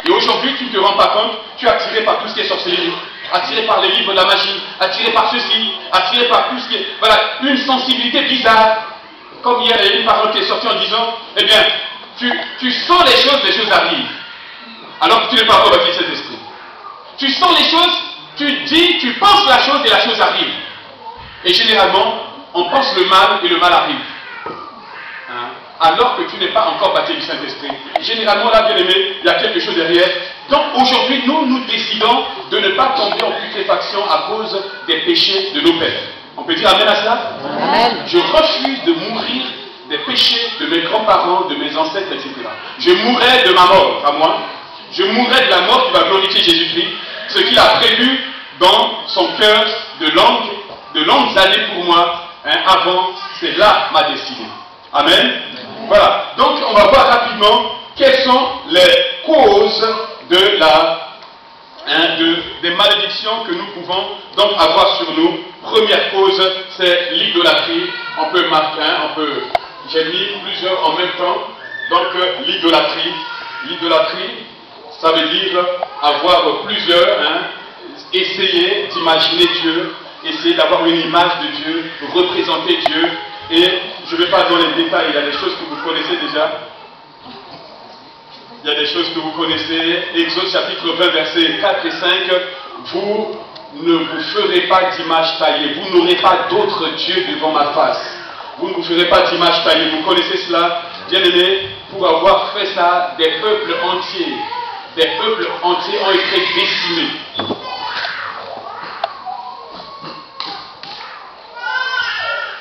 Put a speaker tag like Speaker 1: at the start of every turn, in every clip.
Speaker 1: Et aujourd'hui, tu ne te rends pas compte, tu es attiré par tout ce qui est sorcellerie, attiré par les livres de la magie, attiré par ceci, attiré par tout ce qui est... Voilà, une sensibilité bizarre. Comme hier, il y a une parole qui est sortie en disant, eh bien, tu sens les choses arrivent. Alors que tu n'es pas encore baptisé de Saint-Esprit. Tu sens les choses, tu dis, tu penses la chose et la chose arrive. Et généralement, on pense le mal et le mal arrive. Hein? Alors que tu n'es pas encore baptisé du Saint-Esprit. Généralement, là, bien aimé, il y a quelque chose derrière. Donc aujourd'hui, nous décidons de ne pas tomber en putréfaction à cause des péchés de nos pères. On peut dire amen à cela? Amen. Je refuse de mourir des péchés de mes grands-parents, de mes ancêtres, etc. Je mourrai de ma mort, à moi. Je mourrai de la mort qui va glorifier Jésus-Christ, ce qu'il a prévu dans son cœur de longues années pour moi, hein, avant, c'est là ma destinée. Amen. Voilà. Donc, on va voir rapidement quelles sont les causes de des malédictions que nous pouvons donc avoir sur nous. Première cause, c'est l'idolâtrie. On peut marquer, j'ai mis plusieurs en même temps. Donc, l'idolâtrie. L'idolâtrie, ça veut dire avoir plusieurs, essayer d'imaginer Dieu, essayer d'avoir une image de Dieu, représenter Dieu. Et je ne vais pas dans les détails, il y a des choses que vous connaissez déjà. Il y a des choses que vous connaissez. Exode chapitre 20, versets 4 et 5. Vous ne vous ferez pas d'image taillée. Vous n'aurez pas d'autre Dieu devant ma face. Vous ne vous ferez pas d'image taillée. Vous connaissez cela, bien aimé. Pour avoir fait ça, des peuples entiers ont été décimés.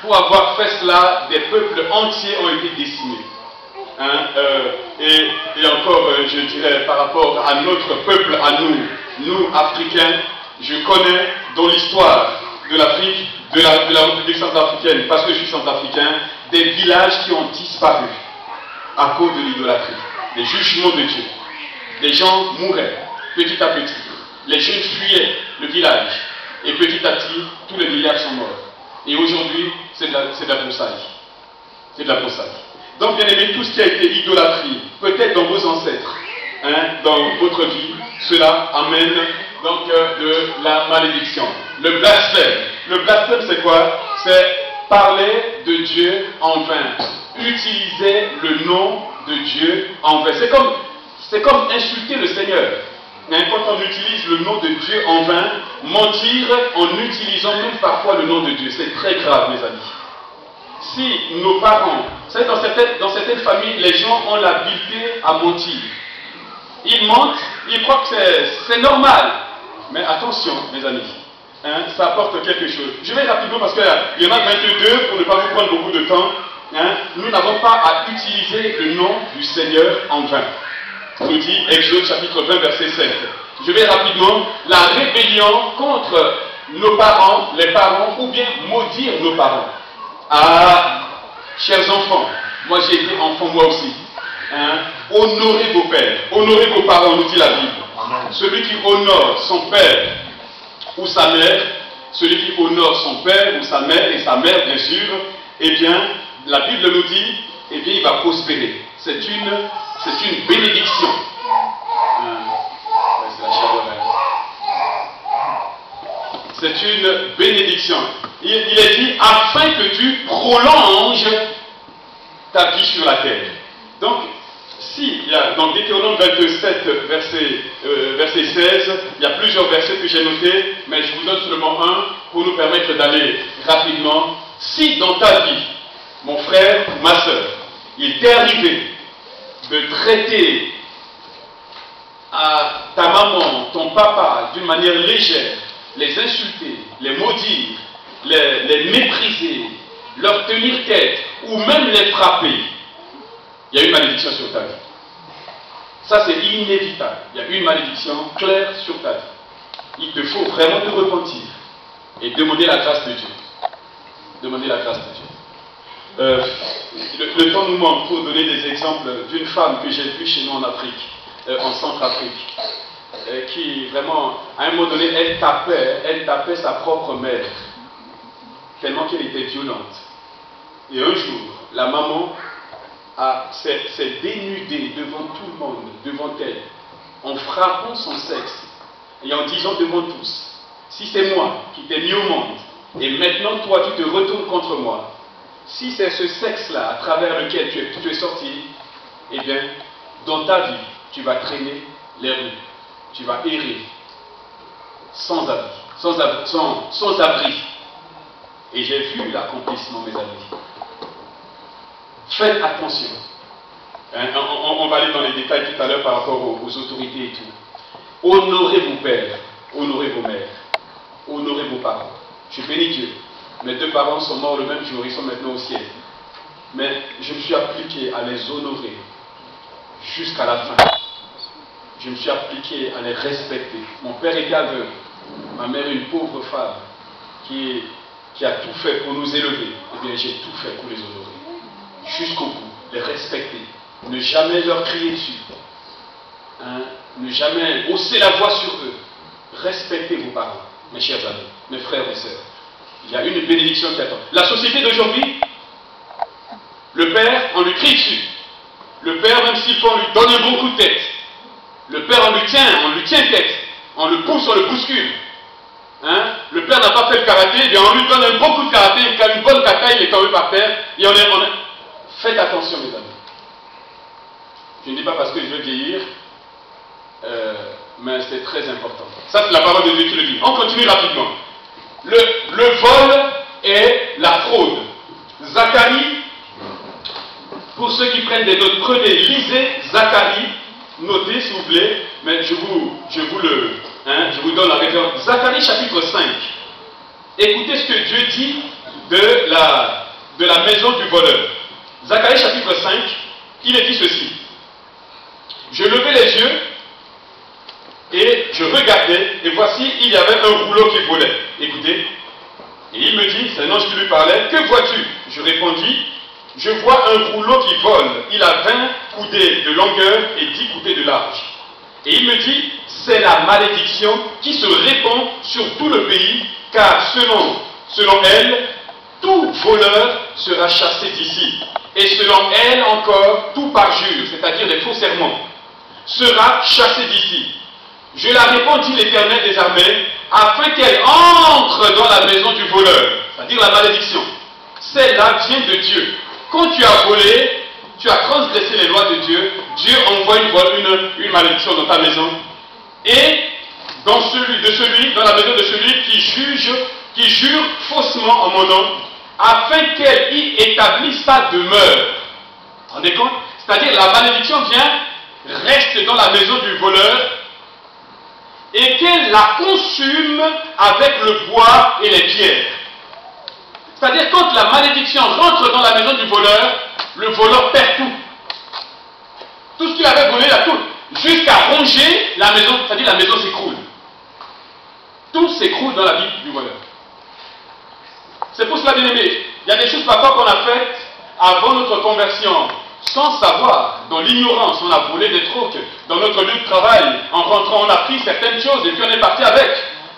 Speaker 1: Pour avoir fait cela, des peuples entiers ont été décimés. Et encore, je dirais, par rapport à notre peuple, à nous Africains, je connais dans l'histoire de l'Afrique, de la République centrafricaine, parce que je suis centrafricain, des villages qui ont disparu à cause de l'idolâtrie, des jugements de Dieu. Des gens mouraient petit à petit. Les jeunes fuyaient le village. Et petit à petit, tous les villages sont morts. Et aujourd'hui, c'est de la broussaille. C'est de la broussaille. Donc, bien aimé, tout ce qui a été idolâtrie, peut-être dans vos ancêtres, dans votre vie, cela amène donc de la malédiction. Le blasphème. Le blasphème, c'est quoi? C'est parler de Dieu en vain. Utiliser le nom de Dieu en vain. C'est comme insulter le Seigneur. Quand on utilise le nom de Dieu en vain, mentir en utilisant même parfois le nom de Dieu, c'est très grave, mes amis. Si nos parents, vous savez, dans certaines familles, les gens ont l'habileté à mentir. Ils mentent, ils croient que c'est normal. Mais attention, mes amis, ça apporte quelque chose. Je vais rapidement parce qu'il y en a 22 pour ne pas vous prendre beaucoup de temps. Nous n'avons pas à utiliser le nom du Seigneur en vain. Nous dit Exode chapitre 20 verset 7. Je vais rapidement. La rébellion contre nos parents, les parents, ou bien maudire nos parents. Ah, chers enfants, moi j'ai été enfant moi aussi. Honorez vos pères, honorez vos parents, nous dit la Bible. Celui qui honore son père ou sa mère, celui qui honore son père ou sa mère, et sa mère bien sûr, eh bien, la Bible nous dit, eh bien, il va prospérer. C'est une bénédiction. C'est une bénédiction. Il est dit, afin que tu prolonges ta vie sur la terre. Donc, il y a dans Deutéronome 27, verset 16, il y a plusieurs versets que j'ai notés, mais je vous donne seulement un pour nous permettre d'aller rapidement. Si dans ta vie, mon frère ou ma soeur, il t'est arrivé de traiter à ta maman, ton papa, d'une manière légère, les insulter, les maudire, les mépriser, leur tenir tête, ou même les frapper, il y a une malédiction sur ta vie. Ça, c'est inévitable. Il y a une malédiction claire sur ta vie. Il te faut vraiment te repentir et demander la grâce de Dieu. Demander la grâce de Dieu. Le temps nous manque pour donner des exemples d'une femme que j'ai vue chez nous en Afrique, en Centrafrique, qui vraiment, à un moment donné, elle tapait sa propre mère, tellement qu'elle était violente. Et un jour, la maman s'est dénudée devant tout le monde, devant elle, en frappant son sexe et en disant devant tous, si c'est moi qui t'ai mis au monde, et maintenant toi tu te retournes contre moi, si c'est ce sexe-là à travers lequel tu es sorti, eh bien, dans ta vie, tu vas traîner les rues, tu vas errer sans abri, sans abri. Et j'ai vu l'accomplissement, mes amis. Faites attention. Hein, on va aller dans les détails tout à l'heure par rapport aux autorités et tout. Honorez vos pères, honorez vos mères, honorez vos parents. Je bénis Dieu. Mes 2 parents sont morts le même jour, ils sont maintenant au ciel. Mais je me suis appliqué à les honorer jusqu'à la fin. Je me suis appliqué à les respecter. Mon père était aveugle, ma mère une pauvre femme qui a tout fait pour nous élever. Eh bien, j'ai tout fait pour les honorer. Jusqu'au bout, les respecter. Ne jamais leur crier dessus. Hein? Ne jamais hausser la voix sur eux. Respectez vos parents, mes chers amis, mes frères et sœurs. Il y a une bénédiction qui attend. La société d'aujourd'hui, le père, on lui crie dessus. Le père, même s'il faut, on lui donne un bon coup de tête. Le père, on lui tient tête. On le pousse, on le bouscule. Hein? Le père n'a pas fait le karaté, bien on lui donne un bon coup de karaté, une bonne kata, il est tombé par terre. Et Faites attention, mes amis. Je ne dis pas parce que je veux vieillir, mais c'est très important. Ça, c'est la parole de Dieu qui le dit. On continue rapidement. Le vol est la fraude. Zacharie, pour ceux qui prennent des notes, prenez, lisez Zacharie, notez s'il vous plaît, mais je vous donne la référence. Zacharie chapitre 5. Écoutez ce que Dieu dit de la maison du voleur. Zacharie chapitre 5, il est dit ceci. Je levai les yeux et je regardais, et voici, il y avait un rouleau qui volait. Écoutez. Et il me dit, c'est un ange qui lui parlait, que vois-tu? Je répondis, je vois un rouleau qui vole. Il a 20 coudées de longueur et 10 coudées de large. Et il me dit, c'est la malédiction qui se répand sur tout le pays, car selon elle, tout voleur sera chassé d'ici. Et selon elle encore, tout parjure, c'est-à-dire les faux serments, sera chassé d'ici. Je la réponds, dit l'Éternel des armées, afin qu'elle entre dans la maison du voleur, c'est-à-dire la malédiction. Celle-là vient de Dieu. Quand tu as volé, tu as transgressé les lois de Dieu, Dieu envoie une malédiction dans ta maison. Et dans la maison de celui qui jure faussement en mon nom, afin qu'elle y établisse sa demeure. Vous vous rendez compte? C'est-à-dire la malédiction reste dans la maison du voleur, et qu'elle la consume avec le bois et les pierres. C'est-à-dire quand la malédiction rentre dans la maison du voleur, le voleur perd tout. Tout ce qu'il avait volé, il a tout. Jusqu'à ronger la maison, c'est-à-dire la maison s'écroule. Tout s'écroule dans la vie du voleur. C'est pour cela, bien aimé, il y a des choses parfois qu'on a faites avant notre conversion, sans savoir, dans l'ignorance, on a volé des trucs, dans notre lieu de travail, en rentrant, on a pris certaines choses et puis on est parti avec.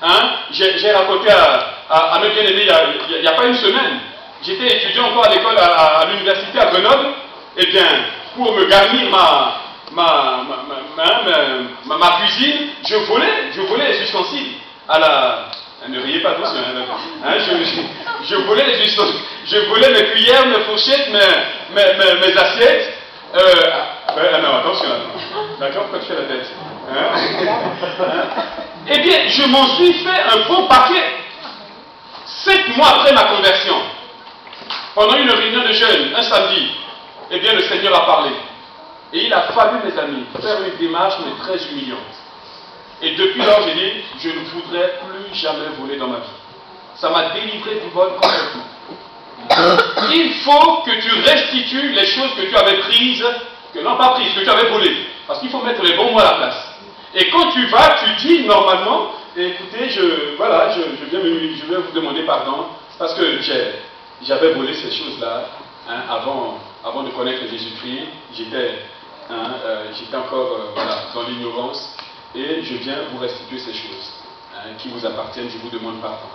Speaker 1: Hein? J'ai raconté à mes bien-aimés il n'y a pas une semaine, j'étais étudiant encore à l'école à l'université à Grenoble, et bien, pour me garnir ma cuisine, je volais les ustensiles à la... Ne riez pas tous, hein, je volais les ustensiles, je volais mes cuillères, mes fourchettes, mes assiettes. Non, attention là. D'accord, pourquoi tu fais la tête, hein? Eh bien, je m'en suis fait un bon paquet. 7 mois après ma conversion, pendant une réunion de jeunes, un samedi, eh bien, le Seigneur a parlé. Et il a fallu, mes amis, faire une démarche, mais très humiliante. Et depuis lors, j'ai dit, je ne voudrais plus jamais voler dans ma vie. Ça m'a délivré du vol complètement. Il faut que tu restitues les choses que tu avais prises, que non pas prises, que tu avais volées. Parce qu'il faut mettre les bons mots à la place. Et quand tu vas, tu dis normalement, écoutez, je vais vous demander pardon, parce que j'avais volé ces choses-là, hein, avant de connaître Jésus-Christ. J'étais encore dans l'ignorance. Et je viens vous restituer ces choses qui vous appartiennent, je vous demande pardon.